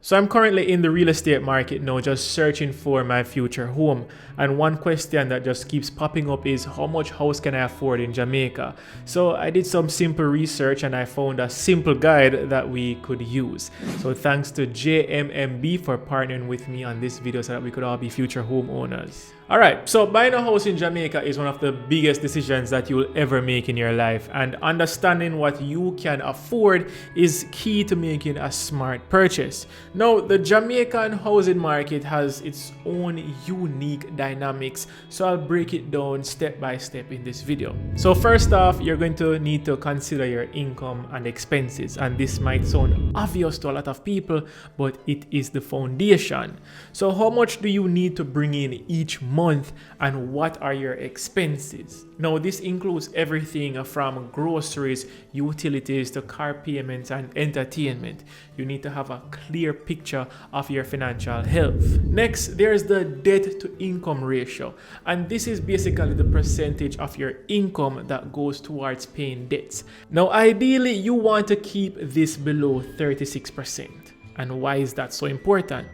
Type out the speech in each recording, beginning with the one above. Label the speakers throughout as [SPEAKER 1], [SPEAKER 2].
[SPEAKER 1] So I'm currently in the real estate market now, just searching for my future home. And one question that just keeps popping up is, how much house can I afford in Jamaica? So I did some simple research and I found a simple guide that we could use. So thanks to JMMB for partnering with me on this video so that we could all be future homeowners. Alright, so buying a house in Jamaica is one of the biggest decisions that you'll ever make in your life, and understanding what you can afford is key to making a smart purchase. Now, the Jamaican housing market has its own unique dynamics, so I'll break it down step by step in this video. So first off, you're going to need to consider your income and expenses, and this might sound obvious to a lot of people, but it is the foundation. So how much do you need to bring in each month, and what are your expenses? Now, this includes everything from groceries, utilities to car payments and entertainment. You need to have a clear picture of your financial health. Next, there's the debt to income ratio, and this is basically the percentage of your income that goes towards paying debts. Now, ideally, you want to keep this below 36%. And why is that so important?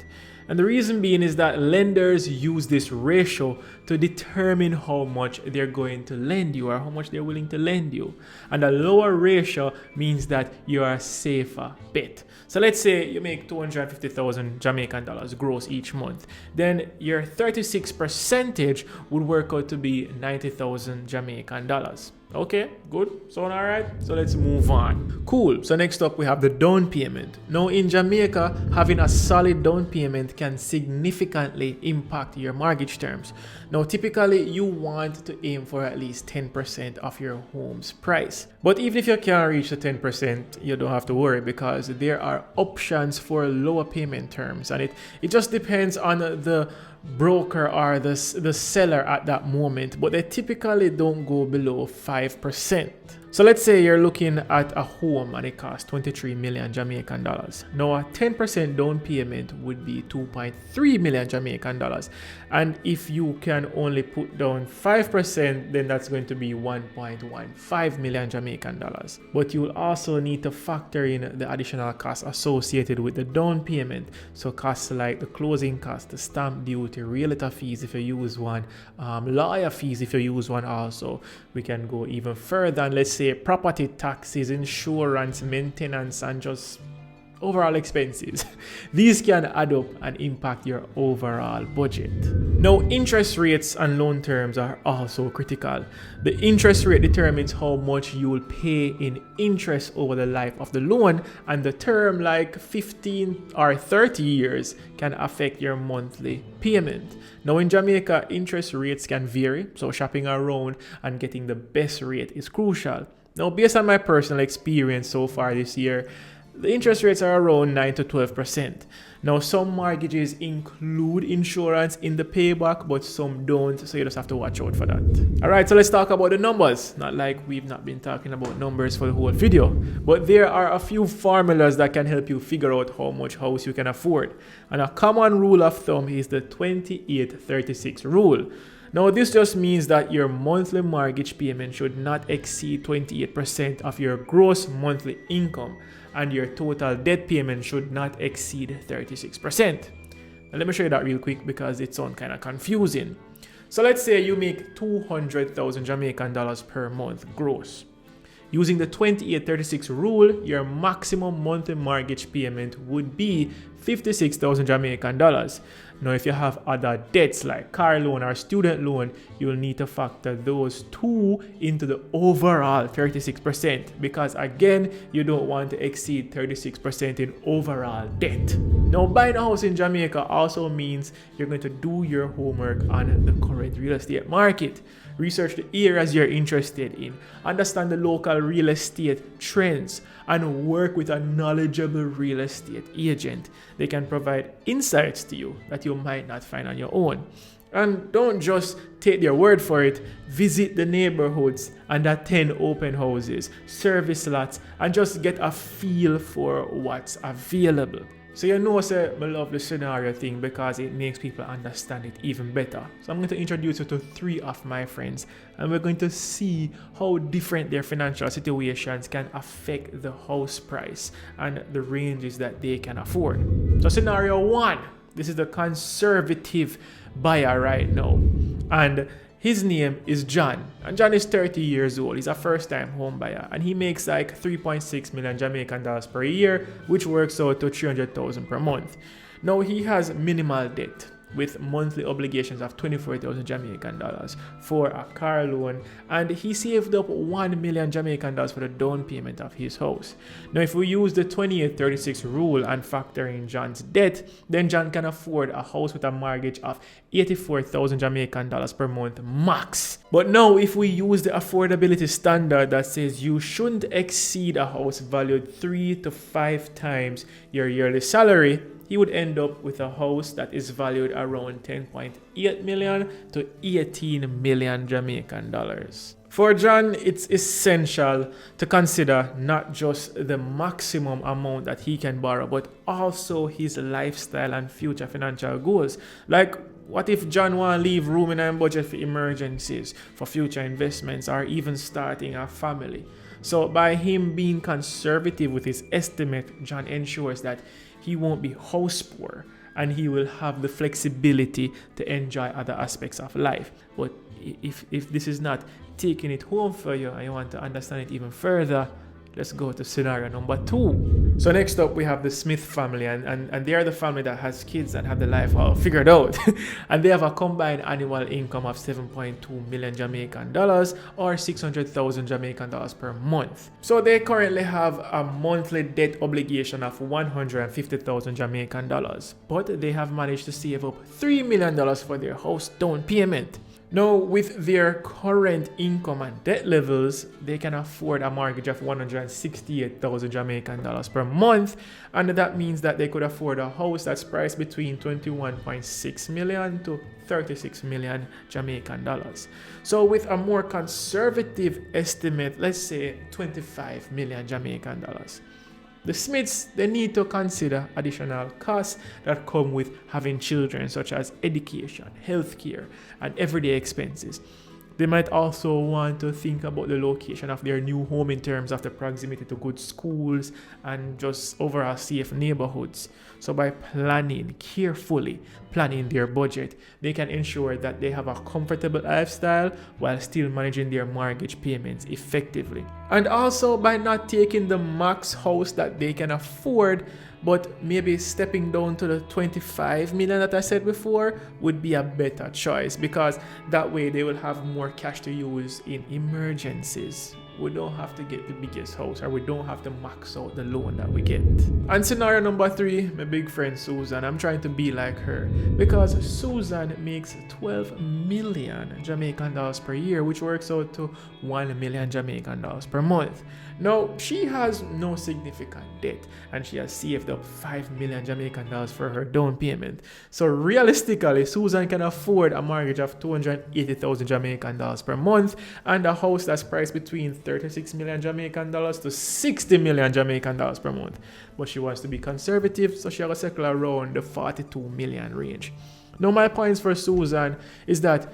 [SPEAKER 1] And the reason being is that lenders use this ratio to determine how much they're going to lend you or how much they're willing to lend you. And a lower ratio means that you're a safer bet. So let's say you make 250,000 Jamaican dollars gross each month. Then your 36% would work out to be 90,000 Jamaican dollars. Okay, good. Sound all right? So let's move on. Cool. So next up, we have the down payment. Now in Jamaica, having a solid down payment can significantly impact your mortgage terms. Now, typically you want to aim for at least 10% of your home's price. But even if you can't reach the 10%, you don't have to worry, because there are options for lower payment terms, and it just depends on the broker or the seller at that moment, but they typically don't go below 5%. So let's say you're looking at a home and it costs 23 million Jamaican dollars. Now a 10% down payment would be 2.3 million Jamaican dollars. And if you can only put down 5%, then that's going to be 1.15 million Jamaican dollars. But you'll also need to factor in the additional costs associated with the down payment. So costs like the closing costs, the stamp duty, realtor fees if you use one, lawyer fees if you use one also. We can go even further and let's say property taxes, insurance, maintenance, and just overall expenses. These can add up and impact your overall budget. Now, interest rates and loan terms are also critical. The interest rate determines how much you will pay in interest over the life of the loan, and the term, like 15 or 30 years, can affect your monthly payment. Now in Jamaica, interest rates can vary, so shopping around and getting the best rate is crucial. Now, based on my personal experience so far this year, the interest rates are around 9 to 12%. Now, some mortgages include insurance in the payback, but some don't, so you just have to watch out for that. Alright, so let's talk about the numbers. Not like we've not been talking about numbers for the whole video, but there are a few formulas that can help you figure out how much house you can afford. And a common rule of thumb is the 28-36 rule. Now, this just means that your monthly mortgage payment should not exceed 28% of your gross monthly income, and your total debt payment should not exceed 36%. Now, let me show you that real quick because it sounds kind of confusing. So let's say you make 200,000 Jamaican dollars per month gross. Using the 28-36 rule, your maximum monthly mortgage payment would be 56,000 Jamaican dollars. Now, if you have other debts like car loan or student loan, you'll need to factor those two into the overall 36%, because again, you don't want to exceed 36% in overall debt. Now, buying a house in Jamaica also means you're going to do your homework on the current real estate market. Research the areas you're interested in, understand the local real estate trends, and work with a knowledgeable real estate agent. They can provide insights to you that you might not find on your own. And don't just take their word for it. Visit the neighborhoods and attend open houses, service lots, and just get a feel for what's available. So you know, say, I love the scenario thing because it makes people understand it even better. So I'm going to introduce you to 3 of my friends, and we're going to see how different their financial situations can affect the house price and the ranges that they can afford. So scenario 1, this is the conservative buyer right now, and his name is John, and John is 30 years old. He's a first-time home buyer, and he makes like 3.6 million Jamaican dollars per year, which works out to 300,000 per month. Now he has minimal debt with monthly obligations of 24,000 Jamaican dollars for a car loan, and he saved up 1 million Jamaican dollars for the down payment of his house. Now if we use the 28-36 rule and factor in John's debt, then John can afford a house with a mortgage of 84,000 Jamaican dollars per month max. But now if we use the affordability standard that says you shouldn't exceed a house valued 3 to 5 times your yearly salary, he would end up with a house that is valued around 10.8 million to 18 million Jamaican dollars. For John, it's essential to consider not just the maximum amount that he can borrow, but also his lifestyle and future financial goals. Like, what if John want to leave room in a budget for emergencies, for future investments, or even starting a family? So by him being conservative with his estimate, John ensures that he won't be house poor, and he will have the flexibility to enjoy other aspects of life. But if this is not taking it home for you and you want to understand it even further, let's go to scenario number 2. So next up we have the Smith family, and they are the family that has kids and have the life all figured out. And they have a combined annual income of 7.2 million Jamaican dollars or 600,000 Jamaican dollars per month. So they currently have a monthly debt obligation of 150,000 Jamaican dollars, but they have managed to save up $3 million for their house down payment. Now, with their current income and debt levels, they can afford a mortgage of 168,000 Jamaican dollars per month, and that means that they could afford a house that's priced between 21.6 million to 36 million Jamaican dollars. So with a more conservative estimate, let's say 25 million Jamaican dollars. The Smiths, they need to consider additional costs that come with having children, such as education, healthcare, and everyday expenses. They might also want to think about the location of their new home in terms of the proximity to good schools and just overall safe neighborhoods. So by carefully planning their budget, they can ensure that they have a comfortable lifestyle while still managing their mortgage payments effectively. And also by not taking the max house that they can afford, but maybe stepping down to the 25 million that I said before would be a better choice, because that way they will have more cash to use in emergencies. We don't have to get the biggest house, or we don't have to max out the loan that we get. And scenario number 3, my big friend Susan. I'm trying to be like her because Susan makes 12 million Jamaican dollars per year, which works out to 1 million Jamaican dollars per month. Now, she has no significant debt, and she has saved up 5 million Jamaican dollars for her down payment. So realistically, Susan can afford a mortgage of 280,000 Jamaican dollars per month and a house that's priced between 36 million Jamaican dollars to 60 million Jamaican dollars per month. But she wants to be conservative, so she has to settle around the 42 million range. Now, my points for Susan is that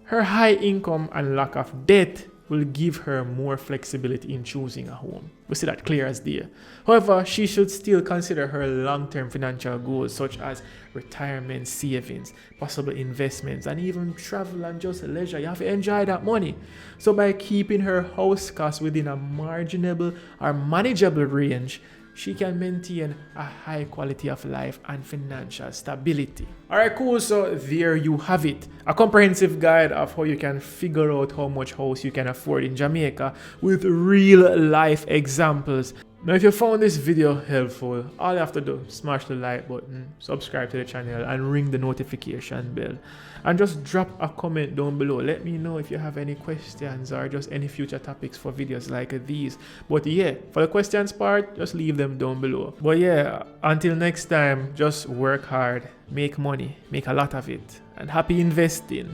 [SPEAKER 1] her high income and lack of debt will give her more flexibility in choosing a home. We see that clear as day. However, she should still consider her long-term financial goals, such as retirement savings, possible investments, and even travel and just leisure. You have to enjoy that money. So by keeping her house costs within a marginable or manageable range, she can maintain a high quality of life and financial stability. Alright, cool. So there you have it. A comprehensive guide of how you can figure out how much house you can afford in Jamaica with real life examples. Now, if you found this video helpful, all you have to do is smash the like button, subscribe to the channel, and ring the notification bell. And just drop a comment down below. Let me know if you have any questions or just any future topics for videos like these. But yeah, for the questions part, just leave them down below. But yeah, until next time, just work hard, make money, make a lot of it, and happy investing.